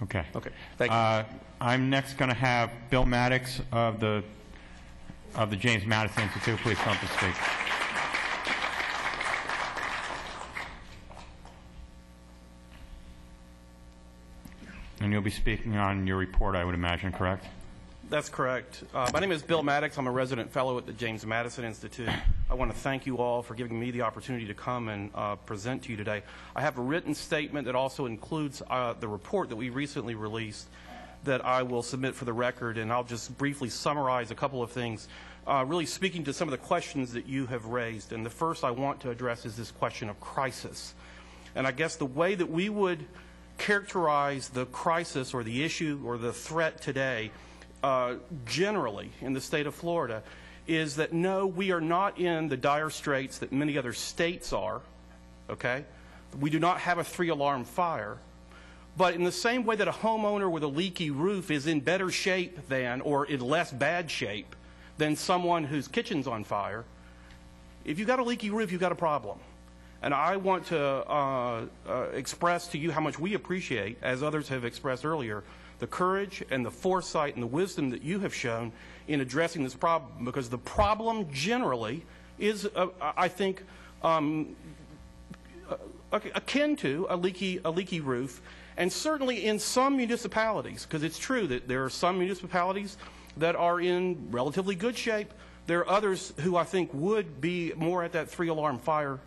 Okay. Okay. Thank you. I'm next going to have Bill Mattox of the James Madison Institute. Please come up and speak. And you'll be speaking on your report, I would imagine, correct? That's correct. My name is Bill Mattox. I'm a resident fellow at the James Madison Institute. I want to thank you all for giving me the opportunity to come and present to you today. I have a written statement that also includes the report that we recently released that I will submit for the record, and I'll just briefly summarize a couple of things, really speaking to some of the questions that you have raised. And the first I want to address is this question of crisis. And I guess the way that we would characterize the crisis or the issue or the threat today generally in the state of Florida is that no, we are not in the dire straits that many other states are, okay? We do not have a 3-alarm fire. But in the same way that a homeowner with a leaky roof is in better shape than, or in less bad shape than someone whose kitchen's on fire, if you've got a leaky roof, you've got a problem. And I want to express to you how much we appreciate, as others have expressed earlier, the courage and the foresight and the wisdom that you have shown in addressing this problem, because the problem generally is, I think, akin to a leaky roof, and certainly in some municipalities, because it's true that there are some municipalities that are in relatively good shape. There are others who I think would be more at that 3-alarm fire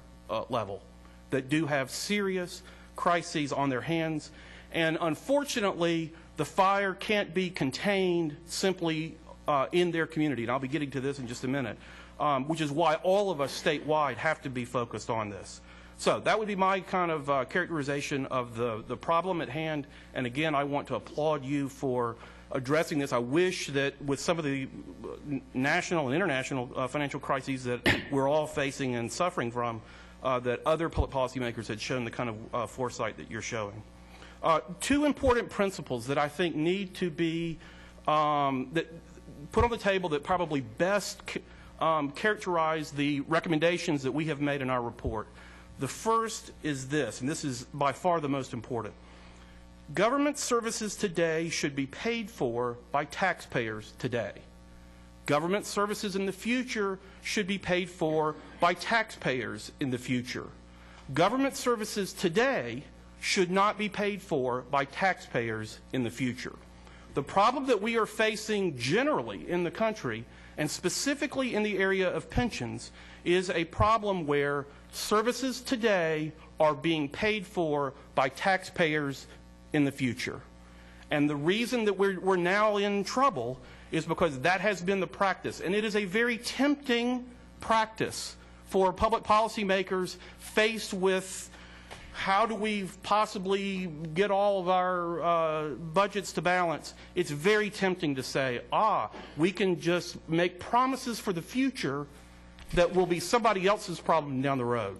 level, that do have serious crises on their hands. And unfortunately, the fire can't be contained simply in their community. And I'll be getting to this in just a minute, which is why all of us statewide have to be focused on this. So that would be my kind of characterization of the problem at hand. And again, I want to applaud you for addressing this. I wish that with some of the national and international financial crises that we're all facing and suffering from, that other public policymakers had shown the kind of foresight that you're showing. Two important principles that I think need to be that put on the table that probably best characterize the recommendations that we have made in our report. The first is this, and this is by far the most important. Government services today should be paid for by taxpayers today. Government services in the future should be paid for by taxpayers in the future. Government services today should not be paid for by taxpayers in the future. The problem that we are facing generally in the country, and specifically in the area of pensions, is a problem where services today are being paid for by taxpayers in the future. And the reason that we're now in trouble is because that has been the practice. And it is a very tempting practice for public policymakers faced with how do we possibly get all of our budgets to balance. It's very tempting to say, we can just make promises for the future that will be somebody else's problem down the road.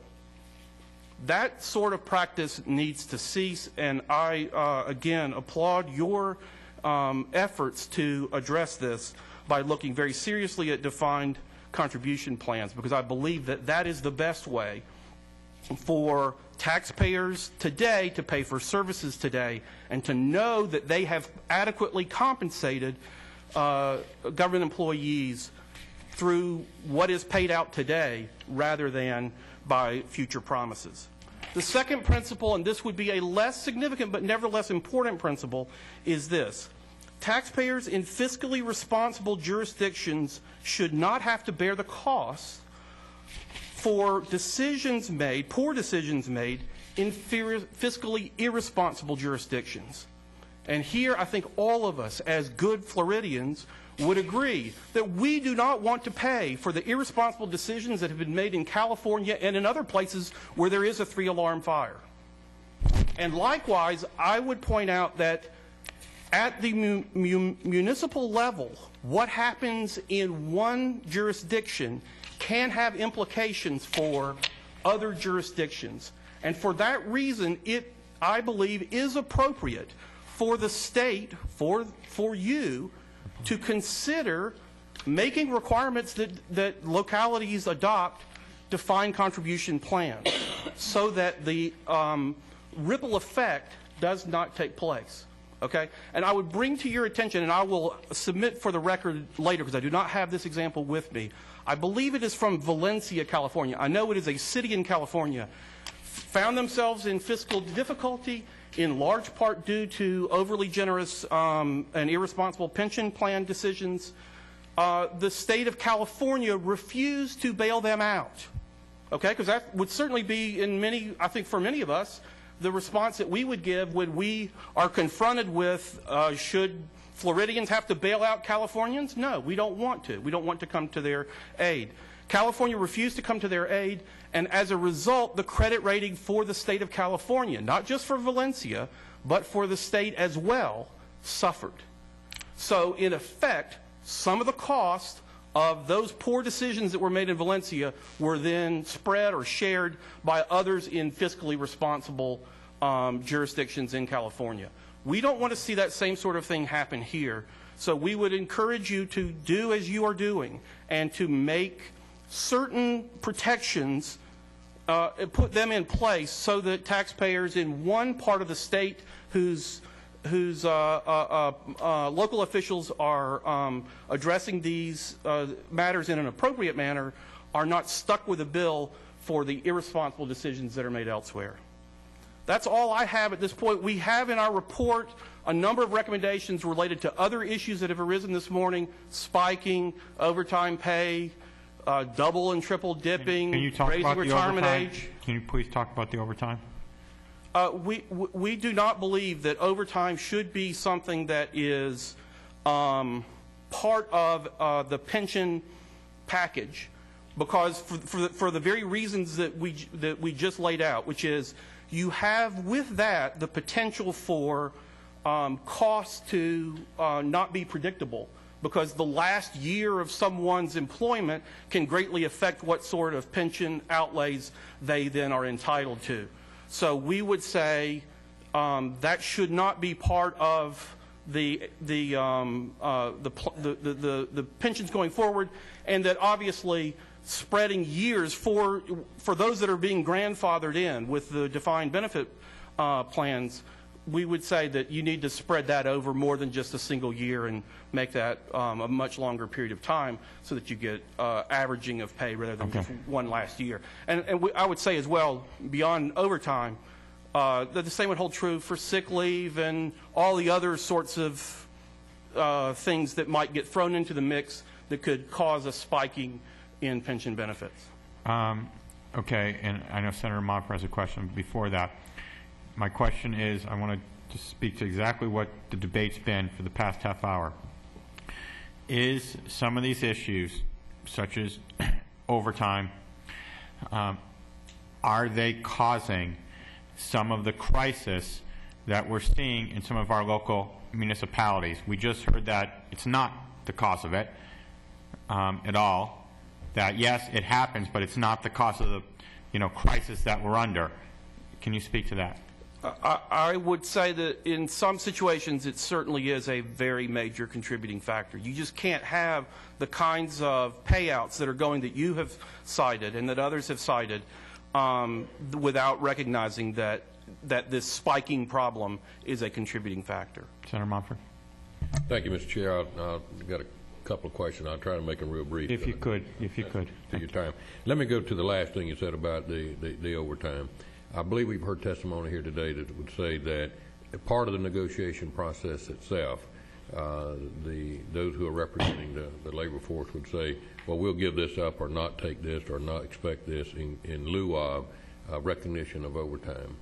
That sort of practice needs to cease, and I, again, applaud your efforts to address this by looking very seriously at defined contribution plans, because I believe that that is the best way for taxpayers today to pay for services today and to know that they have adequately compensated government employees through what is paid out today rather than by future promises. The second principle, and this would be a less significant but nevertheless important principle, is this. Taxpayers in fiscally responsible jurisdictions should not have to bear the costs for decisions made, poor decisions made, in fiscally irresponsible jurisdictions. And here I think all of us as good Floridians would agree that we do not want to pay for the irresponsible decisions that have been made in California and in other places where there is a 3-alarm fire. And likewise, I would point out that at the municipal level, what happens in one jurisdiction can have implications for other jurisdictions. And for that reason, it, I believe, is appropriate for the state, for you, to consider making requirements that localities adopt defined contribution plans so that the ripple effect does not take place. Okay? And I would bring to your attention, and I will submit for the record later because I do not have this example with me. I believe it is from Valencia, California. I know it is a city in California. Found themselves in fiscal difficulty in large part due to overly generous and irresponsible pension plan decisions. The state of California refused to bail them out. Okay? Because that would certainly be I think for many of us, the response that we would give when we are confronted with, should Floridians have to bail out Californians? No, we don't want to. We don't want to come to their aid. California refused to come to their aid, and as a result, the credit rating for the state of California, not just for Valencia, but for the state as well, suffered. So, in effect, some of the cost of those poor decisions that were made in Valencia were then spread or shared by others in fiscally responsible jurisdictions in California. We don't want to see that same sort of thing happen here. So we would encourage you to do as you are doing and to make certain protections, put them in place so that taxpayers in one part of the state whose local officials are addressing these matters in an appropriate manner are not stuck with a bill for the irresponsible decisions that are made elsewhere. That's all I have at this point. We have in our report a number of recommendations related to other issues that have arisen this morning: spiking, overtime pay, double and triple dipping, raising retirement age. Can you please talk about the overtime? We do not believe that overtime should be something that is part of the pension package, because for the very reasons that we just laid out, which is you have with that the potential for costs to not be predictable, because the last year of someone's employment can greatly affect what sort of pension outlays they then are entitled to. So we would say that should not be part of the pensions going forward, and that obviously spreading years for those that are being grandfathered in with the defined benefit plans, we would say that you need to spread that over more than just a single year and make that a much longer period of time so that you get averaging of pay rather than just one last year. And I would say as well, beyond overtime, that the same would hold true for sick leave and all the other sorts of things that might get thrown into the mix that could cause a spiking in pension benefits. Okay, and I know Senator Moffett has a question before that. My question is, I want to just speak to exactly what the debate's been for the past half hour. Is some of these issues, such as overtime, are they causing some of the crisis that we're seeing in some of our local municipalities? We just heard that it's not the cause of it at all. That yes, it happens, but it's not the cause of the crisis that we're under. Can you speak to that? I would say that in some situations it certainly is a very major contributing factor. You just can't have the kinds of payouts that are going that you have cited and that others have cited without recognizing that this spiking problem is a contributing factor. Senator Moffett. Thank you, Mr. Chair. I've got a couple of questions. I'll try to make them real brief. If you could. To your time. Let me go to the last thing you said about the overtime. I believe we've heard testimony here today that would say that part of the negotiation process itself, those who are representing the labor force would say, well, we'll give this up or not take this or not expect this in lieu of recognition of overtime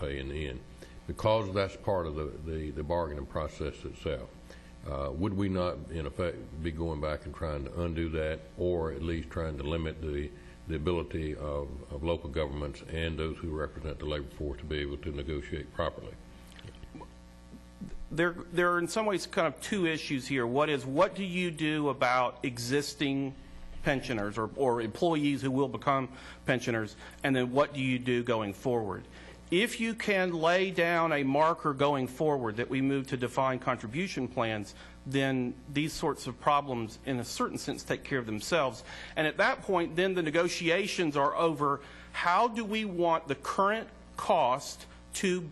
pay in the end. Because that's part of the bargaining process itself, would we not, in effect, be going back and trying to undo that, or at least trying to limit the ability of local governments and those who represent the labor force to be able to negotiate properly? There are in some ways kind of two issues here. What do you do about existing pensioners or employees who will become pensioners, and then what do you do going forward? If you can lay down a marker going forward that we move to defined contribution plans, then these sorts of problems in a certain sense take care of themselves. And at that point, then the negotiations are over how do we want the current cost to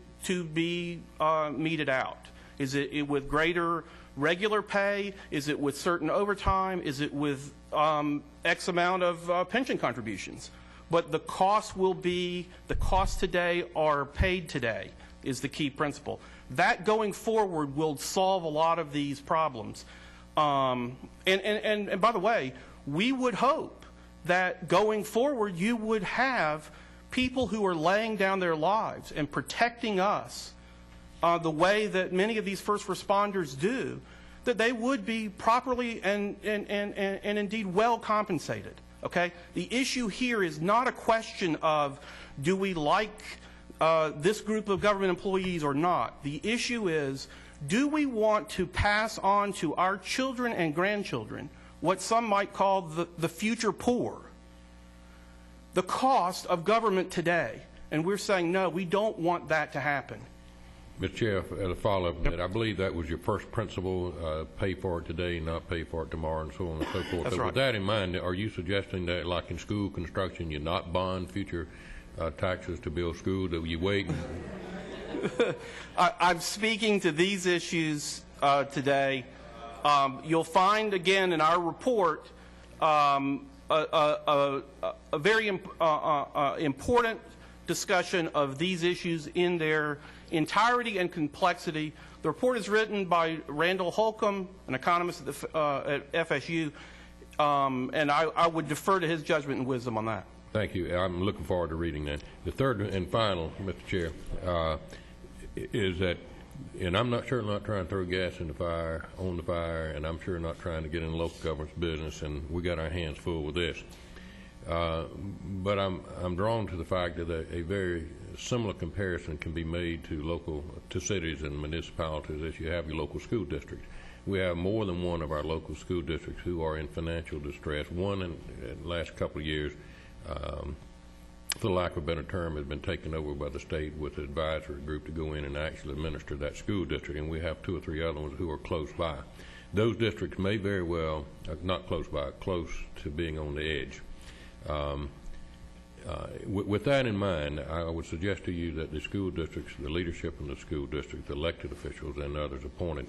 be meted out. Is it with greater regular pay? Is it with certain overtime? Is it with X amount of pension contributions? But the cost will be, the costs today are paid today is the key principle. That going forward will solve a lot of these problems. And by the way, we would hope that going forward you would have people who are laying down their lives and protecting us the way that many of these first responders do, that they would be properly and indeed well compensated. Okay? The issue here is not a question of do we like this group of government employees or not. The issue is, do we want to pass on to our children and grandchildren what some might call the future poor, the cost of government today? And we're saying, no, we don't want that to happen. Mr. Chair, as a follow-up, I believe that was your first principle, pay for it today, not pay for it tomorrow, and so on and so forth. That's so right. With that in mind, are you suggesting that, like in school construction, you not bond future taxes to build schools, that you wait? I'm speaking to these issues today. You'll find, again, in our report, a very important discussion of these issues in their entirety and complexity. The report is written by Randall Holcomb, an economist at FSU, and I would defer to his judgment and wisdom on that. Thank you. I'm looking forward to reading that. The third and final, Mr. Chair, is that, and I'm not trying to throw gas in the fire, on the fire, and I'm sure not trying to get in local government's business, and we got our hands full with this. But I'm drawn to the fact that a very similar comparison can be made to cities and municipalities as you have your local school districts. We have more than one of our local school districts who are in financial distress. One in the last couple of years, for lack of a better term, has been taken over by the state with an advisory group to go in and actually administer that school district, and we have 2 or 3 other ones who are close by. Those districts may very well, not close by, close to being on the edge. With that in mind, I would suggest to you that the school districts, the leadership in the school district, the elected officials and others appointed,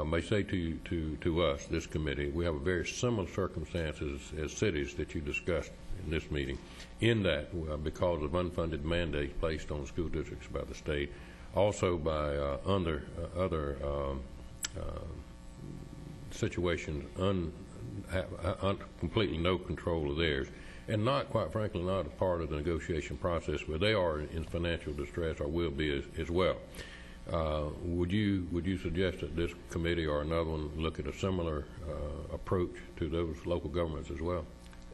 may say to us, this committee, we have a very similar circumstances as cities that you discussed in this meeting, in that because of unfunded mandates placed on school districts by the state, also by other situations completely no control of theirs, and not, quite frankly, not a part of the negotiation process, where they are in financial distress or will be as well. Would you suggest that this committee or another one look at a similar approach to those local governments as well?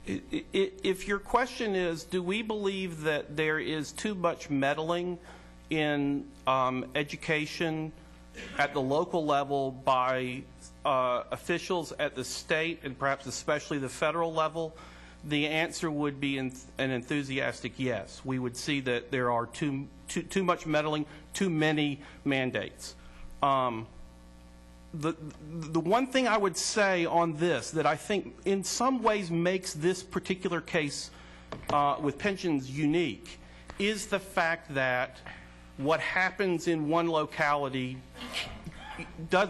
If your question is, do we believe that there is too much meddling in education at the local level by officials at the state and perhaps especially the federal level, the answer would be an enthusiastic yes. We would see that there are too much meddling, too many mandates. The one thing I would say on this that I think in some ways makes this particular case with pensions unique is the fact that what happens in one locality does,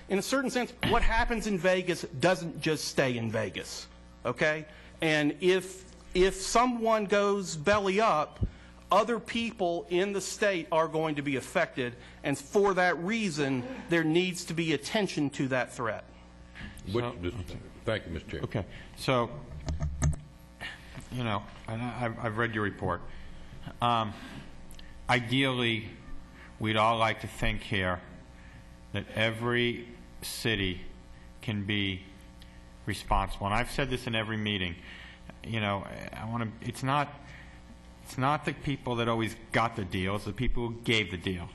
in a certain sense, what happens in Vegas doesn't just stay in Vegas, okay? And if someone goes belly up, other people in the state are going to be affected, and for that reason, there needs to be attention to that threat. Thank you, Mr. Chair. Okay, so, you know, and I've read your report. Ideally, we'd all like to think here that every city can be responsible, and I've said this in every meeting. You know, it's not the people that always got the deal, it's the people who gave the deal.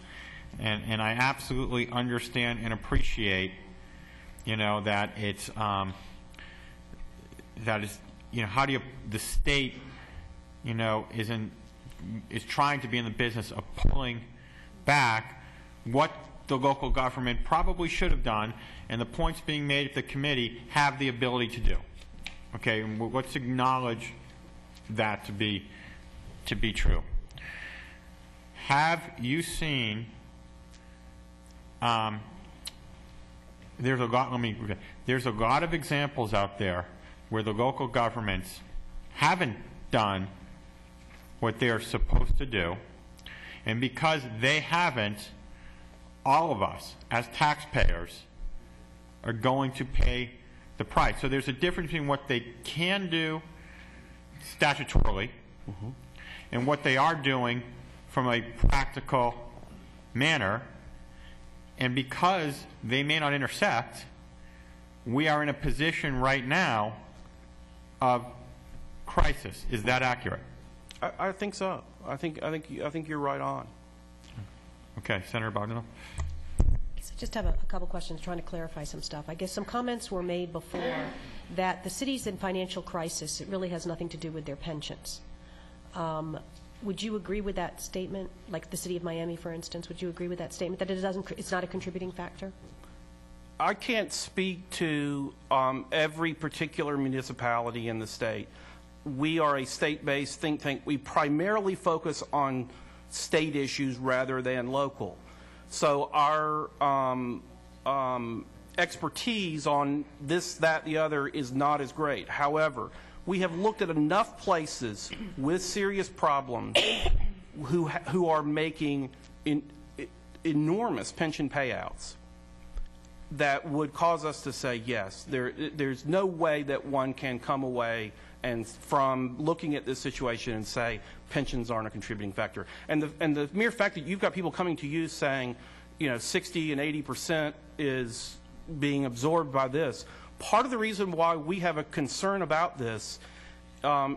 And I absolutely understand and appreciate, you know, that it's, that is, you know, how do you, the state, you know, is trying to be in the business of pulling back what the local government probably should have done, and the points being made at the committee have the ability to do. Okay, and let's acknowledge that to be true. Have you seen there's a lot, there's a lot of examples out there where the local governments haven't done what they're supposed to do, and because they haven't, all of us as taxpayers are going to pay the price. So there's a difference between what they can do statutorily and what they are doing from a practical manner. And because they may not intersect, we are in a position right now of crisis. Is that accurate? I think so. I think you're right on. Okay, Senator Bogdanov. I just have a couple questions trying to clarify some stuff. I guess some comments were made before that the city's in financial crisis. It really has nothing to do with their pensions. Would you agree with that statement? Like the city of Miami, for instance, would you agree with that statement, that it's not a contributing factor? I can't speak to every particular municipality in the state. We are a state-based think tank. We primarily focus on state issues rather than local. So our expertise on this, that, the other is not as great. However, we have looked at enough places with serious problems who are making enormous pension payouts that would cause us to say, yes, there's no way that one can come away and from looking at this situation and say pensions aren't a contributing factor. And the mere fact that you've got people coming to you saying, 60 and 80% is being absorbed by this, part of the reason why we have a concern about this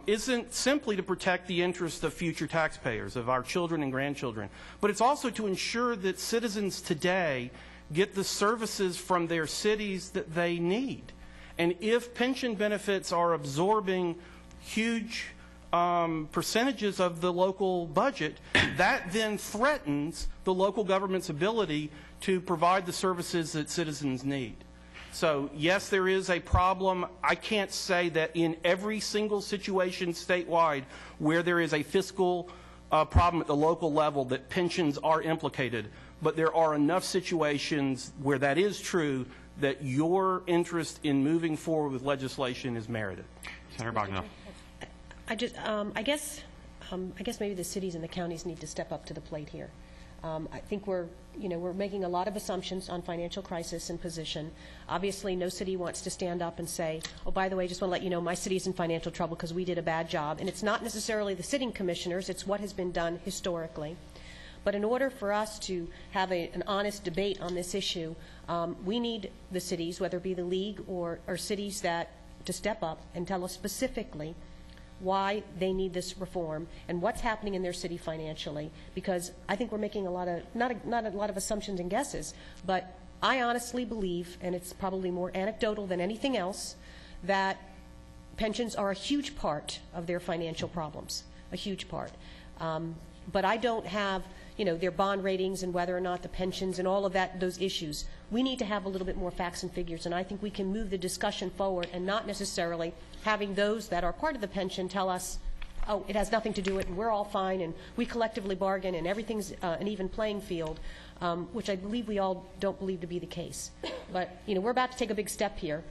isn't simply to protect the interests of future taxpayers, of our children and grandchildren, but it's also to ensure that citizens today get the services from their cities that they need. And if pension benefits are absorbing huge percentages of the local budget, that then threatens the local government's ability to provide the services that citizens need. So, yes, there is a problem. I can't say that in every single situation statewide where there is a fiscal problem at the local level that pensions are implicated, but there are enough situations where that is true that your interest in moving forward with legislation is merited. Senator Bogdanov. I guess maybe the cities and the counties need to step up to the plate here. I think we're making a lot of assumptions on financial crisis and position. Obviously, no city wants to stand up and say, oh, by the way, just want to let you know my city's in financial trouble because we did a bad job. And it's not necessarily the sitting commissioners, it's what has been done historically. But in order for us to have an honest debate on this issue, we need the cities, whether it be the league or cities, to step up and tell us specifically why they need this reform and what's happening in their city financially. Because I think we're making not a lot of assumptions and guesses, but I honestly believe, and it's probably more anecdotal than anything else, that pensions are a huge part of their financial problems, a huge part. But I don't have their bond ratings and whether or not the pensions and all of those issues. We need to have a little bit more facts and figures, and I think we can move the discussion forward and not necessarily having those that are part of the pension tell us, oh, it has nothing to do with it and we're all fine and we collectively bargain and everything's an even playing field, which I believe we all don't believe to be the case. But we're about to take a big step here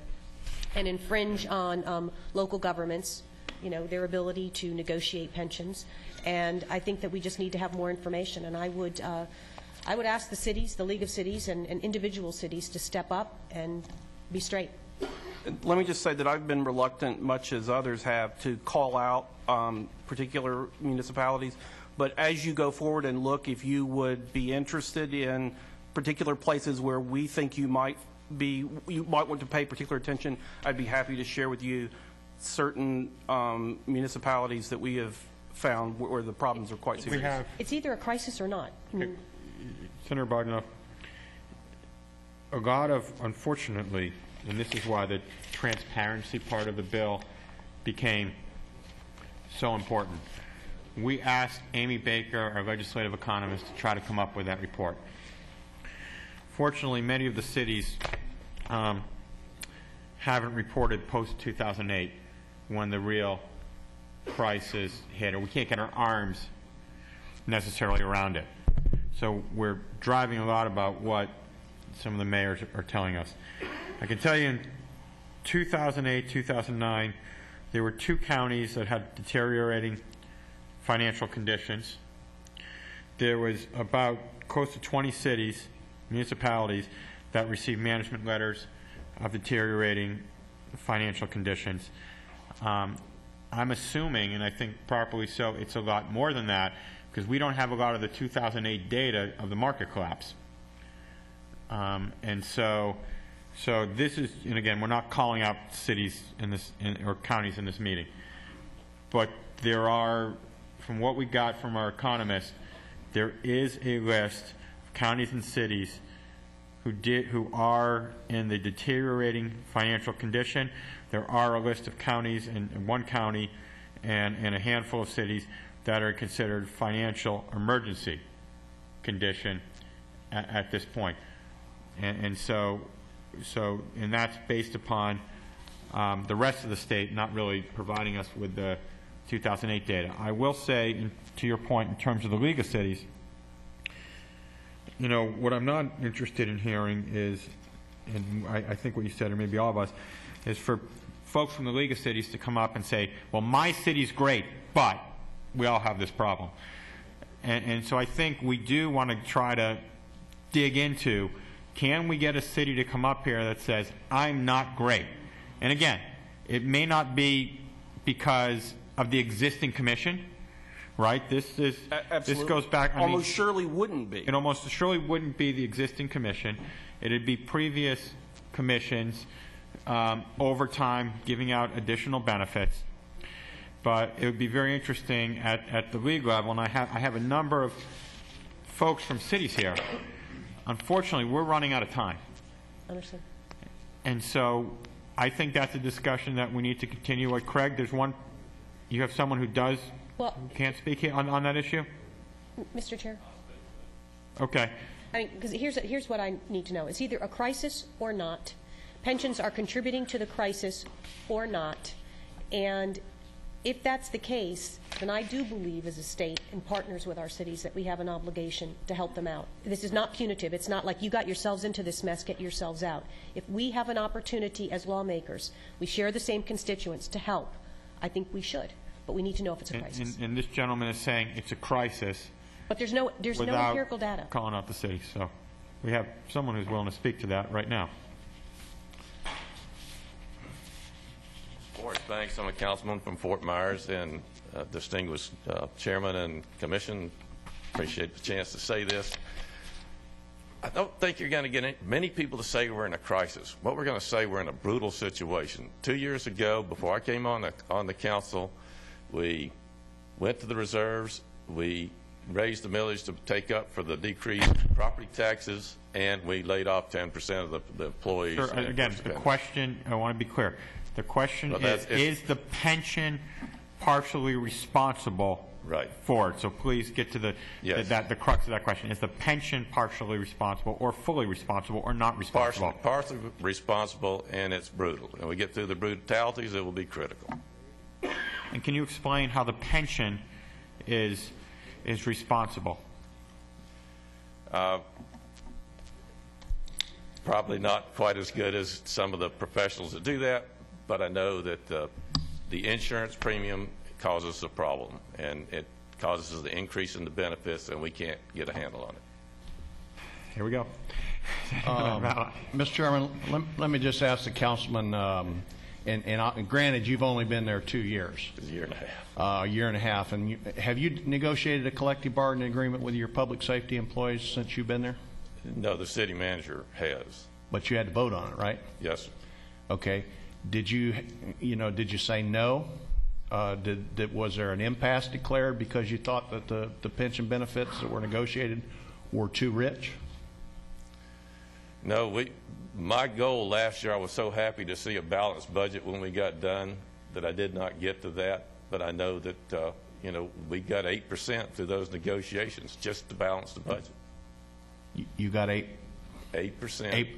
and infringe on local governments, their ability to negotiate pensions. And I think that we just need to have more information. And I would ask the cities, the League of Cities, and individual cities to step up and be straight. Let me just say that I've been reluctant, much as others have, to call out particular municipalities. But as you go forward and look, if you would be interested in particular places where we think you might want to pay particular attention, I'd be happy to share with you certain municipalities that we have found where the problems are quite serious. It's either a crisis or not. Senator Bogdanov, a lot of, unfortunately, and this is why the transparency part of the bill became so important. We asked Amy Baker, our legislative economist, to try to come up with that report. Fortunately, many of the cities haven't reported post-2008 when the real crisis hit, or we can't get our arms necessarily around it. So we're driving a lot about what some of the mayors are telling us. I can tell you in 2008, 2009, there were 2 counties that had deteriorating financial conditions. There was about close to 20 cities, municipalities, that received management letters of deteriorating financial conditions. I'm assuming, and I think properly so, it's a lot more than that, because we don't have a lot of the 2008 data of the market collapse. And so this is, and again, we're not calling out cities in this, or counties in this meeting, but there are, from what we got from our economists, there is a list of counties and cities who are in the deteriorating financial condition. There are a list of counties, and 1 county and a handful of cities that are considered financial emergency condition at this point. And so that's based upon the rest of the state not really providing us with the 2008 data. I will say, to your point, in terms of the League of Cities, you know, what I'm not interested in hearing is, and I think what you said, or maybe all of us, is for folks from the League of Cities to come up and say, well, my city's great, but we all have this problem. And so I think we do want to try to dig into, can we get a city to come up here that says, I'm not great? And again, it may not be because of the existing commission, right? This goes back. Almost surely wouldn't be. It almost surely wouldn't be the existing commission. It'd be previous commissions over time giving out additional benefits. But it would be very interesting at the league level, and I have a number of folks from cities here. Unfortunately, we're running out of time. Understood. And so I think that's a discussion that we need to continue. Like Craig, there's one. You have someone who can't speak here on that issue? Mr. Chair? Okay. I mean, because here's what I need to know. It's either a crisis or not. Pensions are contributing to the crisis or not. And if that's the case, then I do believe as a state and partners with our cities that we have an obligation to help them out. This is not punitive. It's not like you got yourselves into this mess, get yourselves out. If we have an opportunity as lawmakers, we share the same constituents to help, I think we should. But we need to know if it's a crisis. And this gentleman is saying it's a crisis. But there's no empirical data. Calling out the city. So we have someone who's willing to speak to that right now. Forrest, thanks. I'm a councilman from Fort Myers, and distinguished chairman and commission. Appreciate the chance to say this. I don't think you're going to get many people to say we're in a crisis. What we're going to say, we're in a brutal situation. 2 years ago, before I came on the council, we went to the reserves. We raised the millage to take up for the decreased property taxes, and we laid off 10% of the employees. Sure. Again, the question, I want to be clear. The question is the pension partially responsible for it? So please get to the crux of that question. Is the pension partially responsible or fully responsible or not responsible? Partially responsible, and it's brutal. And we get through the brutalities, it will be critical. And can you explain how the pension is responsible? Probably not quite as good as some of the professionals that do that, but I know that the insurance premium causes the problem, and it causes the increase in the benefits, and we can't get a handle on it. Here we go. Mr. Chairman, let me just ask the councilman, and granted, you've only been there 2 years. A year and a half. A year and a half. And have you negotiated a collective bargaining agreement with your public safety employees since you've been there? No, the city manager has. But you had to vote on it, right? Yes, sir. Okay. Did you say no? Was there an impasse declared because you thought that the pension benefits that were negotiated were too rich? No, my goal last year, I was so happy to see a balanced budget when we got done that I did not get to that. But I know that we got 8% through those negotiations just to balance the budget. You got 8%.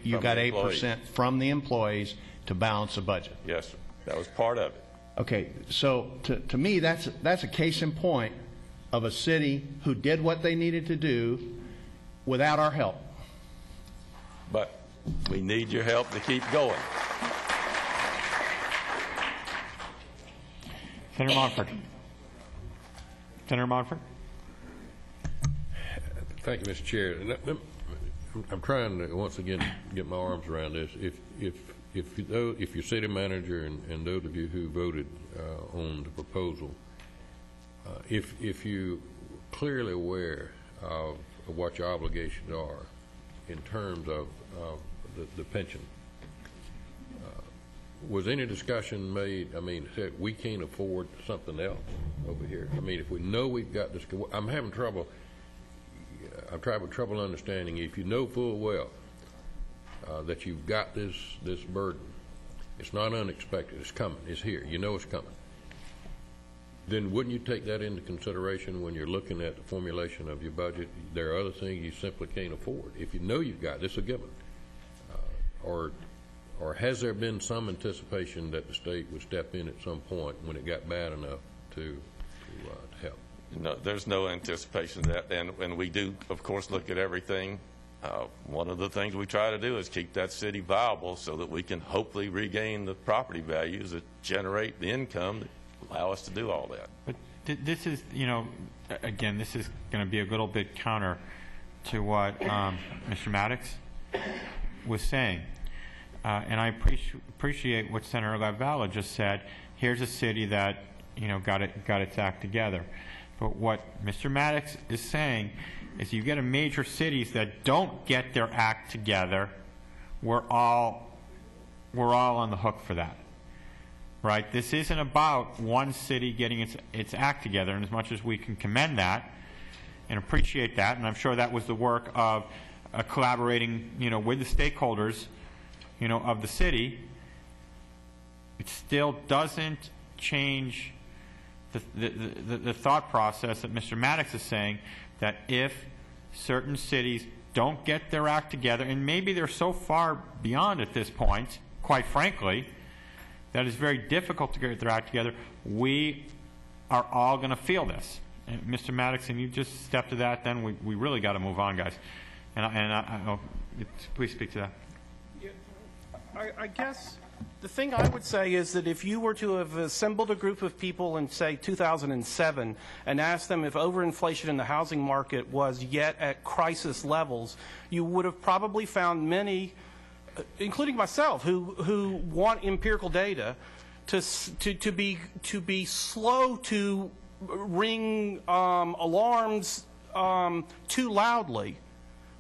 You got 8% from the employees to balance the budget. Yes, sir. That was part of it. Okay, so to me, that's a case in point of a city who did what they needed to do without our help. but we need your help to keep going. Senator Monfort. Senator Monfort. Thank you, Mr. Chair. I'm trying to once again get my arms around this. If your city manager and those of you who voted on the proposal, if you clearly aware of what your obligations are in terms of the pension, was any discussion made? I mean, said we can't afford something else over here. I mean, if we know we've got this, I'm having trouble. I've tried trouble understanding if you know full well that you've got this burden. It's not unexpected. It's coming. It's here. You know it's coming. Then wouldn't you take that into consideration when you're looking at the formulation of your budget? There are other things you simply can't afford. If you know you've got this, a given. Or has there been some anticipation that the state would step in at some point when it got bad enough to help? No, there's no anticipation of that, and we do, of course, look at everything. One of the things we try to do is keep that city viable so that we can hopefully regain the property values that generate the income that allow us to do all that. But this is, again, this is going to be a little bit counter to what Mr. Mattox was saying. And I appreciate what Senator Lavala just said. Here's a city that, got its act together. But what Mr. Mattox is saying is you get a major cities that don't get their act together, we're all on the hook for that. Right? This isn't about one city getting its act together, and as much as we can commend that and appreciate that, and I'm sure that was the work of collaborating, with the stakeholders, of the city, it still doesn't change the thought process that Mr. Mattox is saying, that if certain cities don't get their act together, and maybe they're so far beyond at this point, quite frankly, that it's very difficult to get their act together, we are all going to feel this. And Mr. Mattox, and you just step to that, then we really got to move on, guys. Please speak to that. I guess the thing I would say is that if you were to have assembled a group of people in, say, 2007 and asked them if overinflation in the housing market was yet at crisis levels, you would have probably found many, including myself, who want empirical data, to be slow to ring alarms too loudly.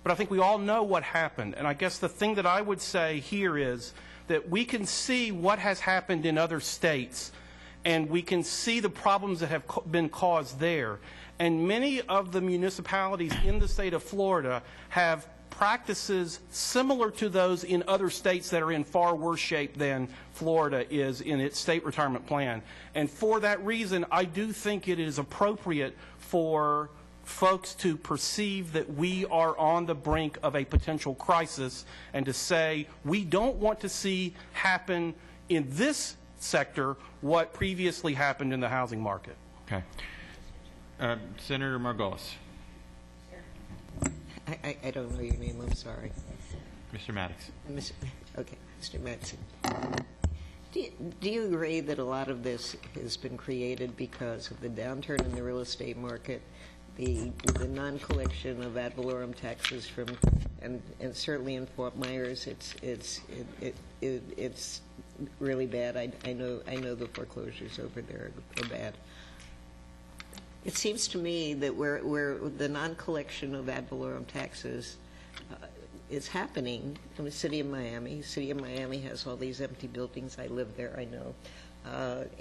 But I think we all know what happened. And I guess the thing that I would say here is that we can see what has happened in other states, and we can see the problems that have been caused there. And many of the municipalities in the state of Florida have practices similar to those in other states that are in far worse shape than Florida is in its state retirement plan. And for that reason, I do think it is appropriate for folks to perceive that we are on the brink of a potential crisis, and to say we don't want to see happen in this sector what previously happened in the housing market. Okay. Senator Margolis. I don't know your name, I'm sorry. Mr. Mattox. Okay, Mr. Mattox. Do you agree that a lot of this has been created because of the downturn in the real estate market, the non-collection of ad valorem taxes from, and certainly in Fort Myers, it's really bad. I know the foreclosures over there are bad. It seems to me that where the non-collection of ad valorem taxes is happening in the city of Miami. City of Miami has all these empty buildings. I live there, I know,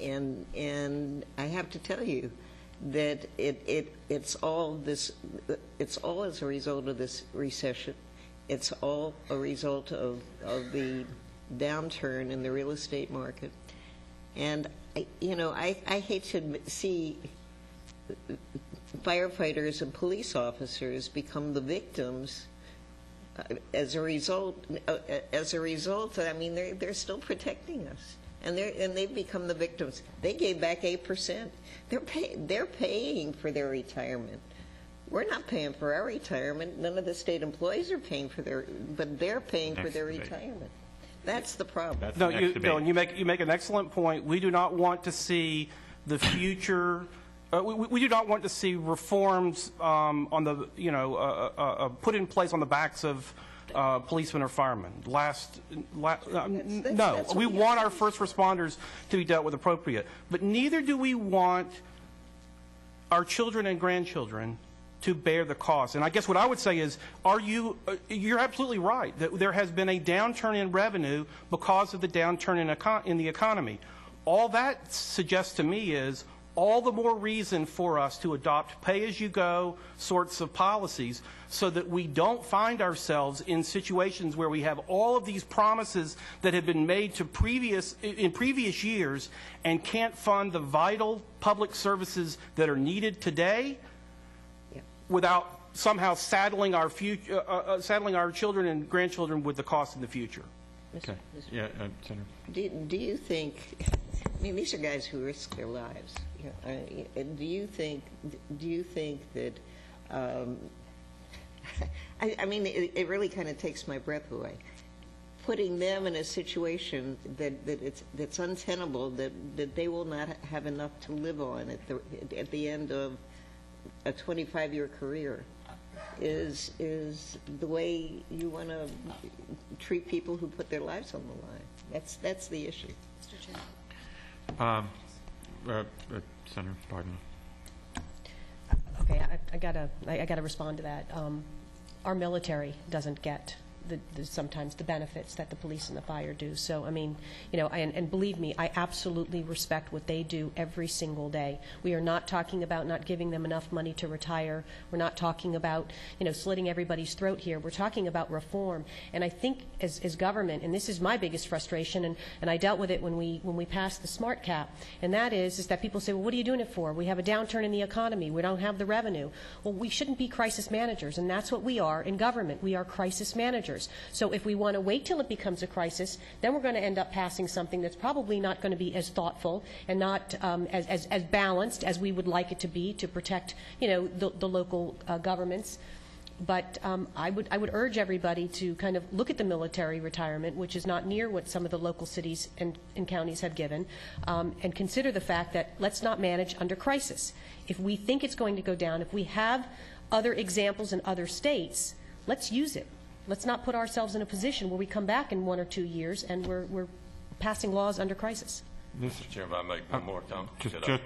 and I have to tell you that it's all as a result of this recession. It's all a result of the downturn in the real estate market. And I hate to see firefighters and police officers become the victims as a result. I mean, they're still protecting us. And they've become the victims. They gave back 8%. They're paying for their retirement. We're not paying for our retirement. None of the state employees are paying for their, but they're paying for Next their debate. retirement. That's the problem. That's No, the next debate. and you make an excellent point. We do not want to see the future. We do not want to see reforms on the put in place on the backs of policemen or firemen. No, we want our first responders to be dealt with appropriate, but neither do we want our children and grandchildren to bear the cost. And I guess what I would say is, you're absolutely right that there has been a downturn in revenue because of the downturn in the economy. All that suggests to me is all the more reason for us to adopt pay-as-you-go sorts of policies so that we don't find ourselves in situations where we have all of these promises that have been made to in previous years and can't fund the vital public services that are needed today without somehow saddling our children and grandchildren with the cost in the future. Okay. Yeah, Senator. Do you think? I mean, these are guys who risk their lives. Do you think that? I mean, it really kind of takes my breath away. Putting them in a situation that's untenable, that they will not have enough to live on at the end of a 25-year career, is the way you want to treat people who put their lives on the line. That's the issue. Mr. Chair. Senator, pardon me. Okay, I gotta respond to that. Our military doesn't get sometimes the benefits that the police and the fire do. So, I mean, and believe me, I absolutely respect what they do every single day. We are not talking about not giving them enough money to retire. We're not talking about, slitting everybody's throat here. We're talking about reform. And I think as government, and this is my biggest frustration, and I dealt with it when we passed the SMART cap, and that is that people say, well, what are you doing it for? We have a downturn in the economy. We don't have the revenue. Well, we shouldn't be crisis managers, and that's what we are in government. We are crisis managers. So if we want to wait till it becomes a crisis, then we're going to end up passing something that's probably not going to be as thoughtful and not as balanced as we would like it to be to protect, the local governments. But I would urge everybody to kind of look at the military retirement, which is not near what some of the local cities and counties have given, and consider the fact that let's not manage under crisis. If we think it's going to go down, if we have other examples in other states, let's use it. Let's not put ourselves in a position where we come back in 1 or 2 years and we're passing laws under crisis. Mr. Chairman, I make one more comment.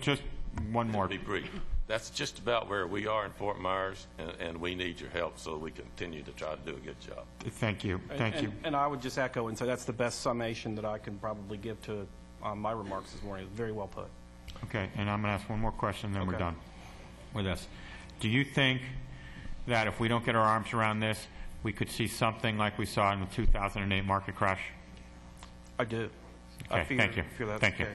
Just one more. Be brief. That's just about where we are in Fort Myers, and we need your help so we continue to try to do a good job. Thank you. Thank you. And I would just echo and say that's the best summation that I can probably give to my remarks this morning. It's very well put. Okay, and I'm going to ask one more question, then we're Okay. done with this. Do you think that if we don't get our arms around this, we could see something like we saw in the 2008 market crash? I do. Okay, thank you. I feel that's Thank you. okay.